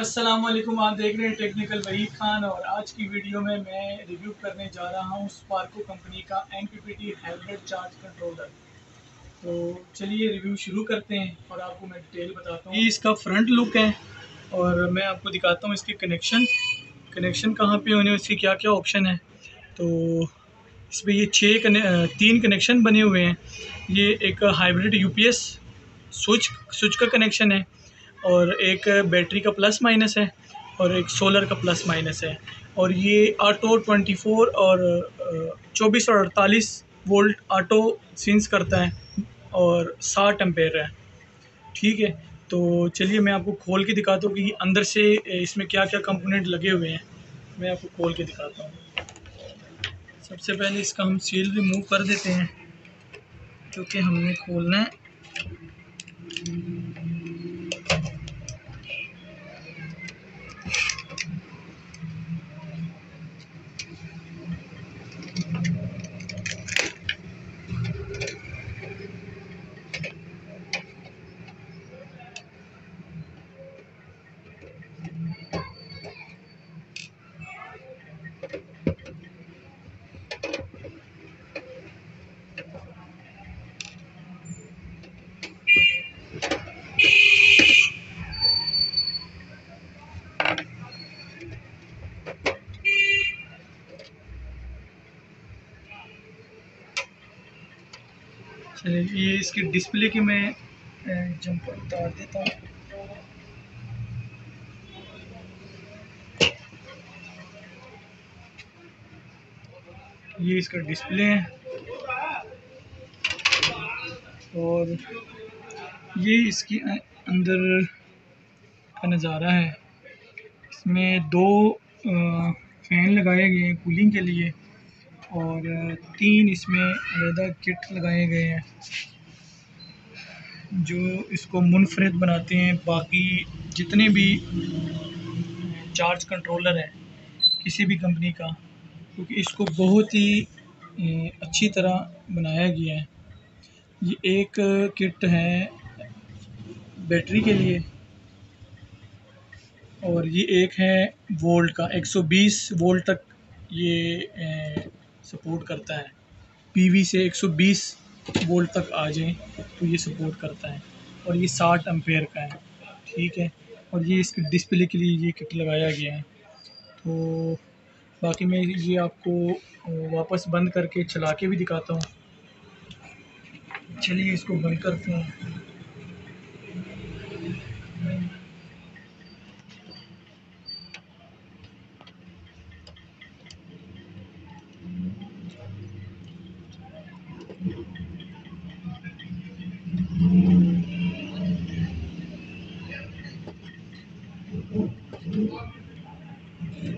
अस्सलाम वालेकुम। आप देख रहे हैं टेक्निकल वहीद खान और आज की वीडियो में मैं रिव्यू करने जा रहा हूं स्पार्को कंपनी का MPPT हाइब्रिड चार्ज कंट्रोलर। तो चलिए रिव्यू शुरू करते हैं और आपको मैं डिटेल बताता हूँ। ये इसका फ्रंट लुक है और मैं आपको दिखाता हूँ इसके कनेक्शन कहाँ पे होने, इसके क्या क्या ऑप्शन है। तो इसमें ये तीन कनेक्शन बने हुए हैं। ये एक हाइब्रिड UPS स्विच का कनेक्शन है और एक बैटरी का प्लस माइनस है और एक सोलर का प्लस माइनस है। और ये ऑटो 24 और 24 और 48 वोल्ट ऑटो सेंस करता है और 60 एम्पेयर है। ठीक है, तो चलिए मैं आपको खोल के दिखाता हूँ कि अंदर से इसमें क्या क्या कंपोनेंट लगे हुए हैं। मैं आपको खोल के दिखाता हूँ। सबसे पहले इसका हम सील रिमूव कर देते हैं क्योंकि हमने खोलना है। चलिए ये इसकी डिस्प्ले की मैं जंपर उतार देता हूँ। ये इसका डिस्प्ले है और ये इसके अंदर का नज़ारा है। इसमें दो फ़ैन लगाए गए हैं कूलिंग के लिए और तीन इसमें अलग किट लगाए गए हैं जो इसको मुनफरिद बनाते हैं बाकी जितने भी चार्ज कंट्रोलर हैं किसी भी कंपनी का, क्योंकि इसको बहुत ही अच्छी तरह बनाया गया है। ये एक किट है बैटरी के लिए और ये एक है वोल्ट का, 120 वोल्ट तक ये सपोर्ट करता है। PV से 120 वोल्ट तक आ जाए तो ये सपोर्ट करता है और ये 60 एम्पेयर का है। ठीक है, और ये इसके डिस्प्ले के लिए ये किट लगाया गया है। तो बाकी मैं ये आपको वापस बंद करके चला के भी दिखाता हूँ। चलिए इसको बंद करते हैं।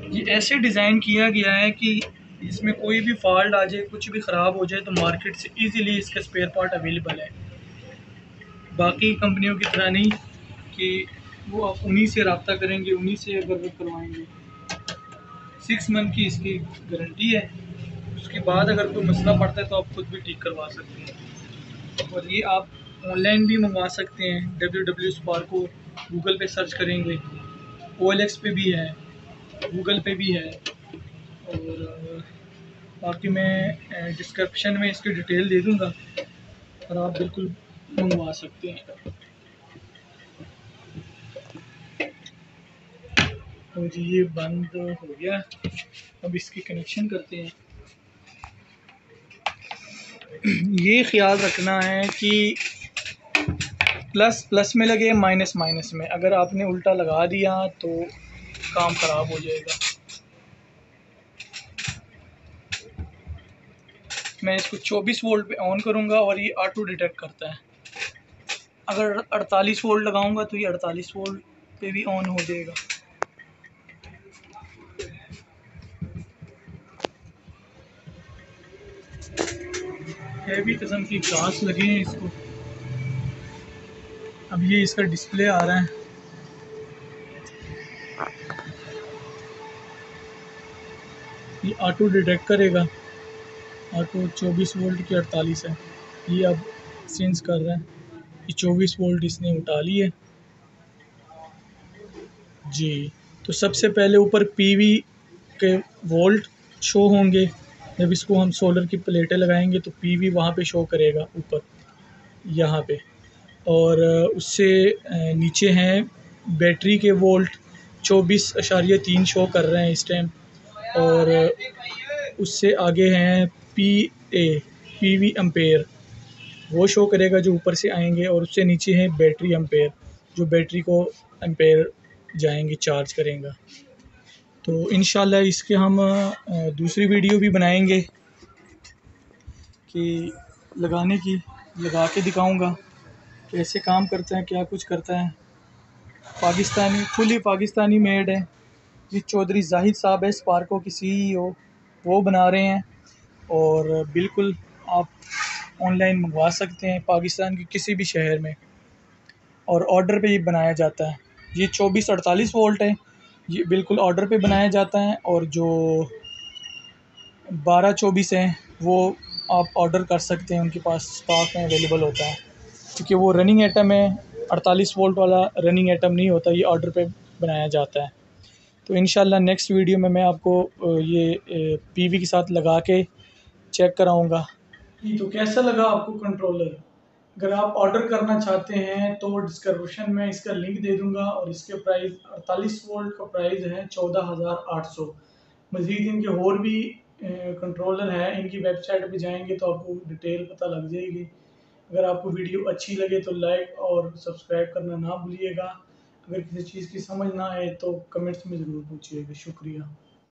ये ऐसे डिज़ाइन किया गया है कि इसमें कोई भी फॉल्ट आ जाए, कुछ भी ख़राब हो जाए तो मार्केट से इजीली इसका स्पेयर पार्ट अवेलेबल है। बाकी कंपनियों की तरह नहीं कि वो आप उन्हीं से रब्ता करेंगे, उन्हीं से अगर करवाएंगे। 6 मंथ की इसकी गारंटी है। उसके बाद अगर कोई मसला पड़ता है तो आप खुद भी ठीक करवा सकते हैं। और ये आप ऑनलाइन भी मंगवा सकते हैं। www.sparko गूगल पे सर्च करेंगे, OLX पे भी है, गूगल पे भी है। और बाकी मैं डिस्क्रिप्शन में इसकी डिटेल दे दूँगा और आप बिल्कुल मंगवा सकते हैं। तो जी ये बंद हो गया। अब इसकी कनेक्शन करते हैं। ये ख्याल रखना है कि प्लस प्लस में लगे, माइनस माइनस में। अगर आपने उल्टा लगा दिया तो काम ख़राब हो जाएगा। मैं इसको 24 वोल्ट पे ऑन करूँगा और ये ऑटो डिटेक्ट करता है। अगर 48 वोल्ट लगाऊंगा तो ये 48 वोल्ट पे भी ऑन हो जाएगा। हैवी किस्म की ग्लास लगे हैं इसको। अब ये इसका डिस्प्ले आ रहा है। ये ऑटो डिटेक्ट करेगा। ऑटो 24 वोल्ट की 48 है। ये अब सेंस कर रहा है। ये 24 वोल्ट इसने उठा ली है। जी, तो सबसे पहले ऊपर पीवी के वोल्ट शो होंगे। जब इसको हम सोलर की प्लेटें लगाएंगे तो पीवी वहाँ पे शो करेगा ऊपर, यहाँ पे। और उससे नीचे हैं बैटरी के वोल्ट 24.3 शो कर रहे हैं इस टाइम। और उससे आगे हैं पीवी एम्पेयर, वो शो करेगा जो ऊपर से आएंगे। और उससे नीचे है बैटरी एम्पेयर, जो बैटरी को एम्पेयर जाएंगे चार्ज करेगा। तो इंशाल्लाह इसके हम दूसरी वीडियो भी बनाएंगे कि लगा के दिखाऊंगा कैसे काम करता है, क्या कुछ करता है। पाकिस्तानी, फुली पाकिस्तानी मेड है। ये चौधरी जाहिद साहब है स्पार्को की CEO, वो बना रहे हैं। और बिल्कुल आप ऑनलाइन मंगवा सकते हैं पाकिस्तान के किसी भी शहर में, और ऑर्डर पे ये बनाया जाता है। ये 24-48 वोल्ट है, ये बिल्कुल ऑर्डर पे बनाया जाता है। और जो 12-24 हैं वो आप ऑर्डर कर सकते हैं, उनके पास स्टॉक में अवेलेबल होता है। क्योंकि वो रनिंग आइटम है, 48 वोल्ट वाला रनिंग आइटम नहीं होता, ये ऑर्डर पे बनाया जाता है। तो इंशाल्लाह नेक्स्ट वीडियो में मैं आपको ये पीवी के साथ लगा के चेक कराऊंगा। तो कैसा लगा आपको कंट्रोलर? अगर आप ऑर्डर करना चाहते हैं तो डिस्क्रिप्शन में इसका लिंक दे दूंगा। और इसके प्राइस 48 वोल्ट का प्राइस है 14,800। मज़ीद इनके और भी कंट्रोलर हैं, इनकी वेबसाइट पे जाएंगे तो आपको डिटेल पता लग जाएगी। अगर आपको वीडियो अच्छी लगे तो लाइक और सब्सक्राइब करना ना भूलिएगा। अगर किसी चीज़ की समझ ना आए तो कमेंट्स में ज़रूर पूछिएगा। शुक्रिया।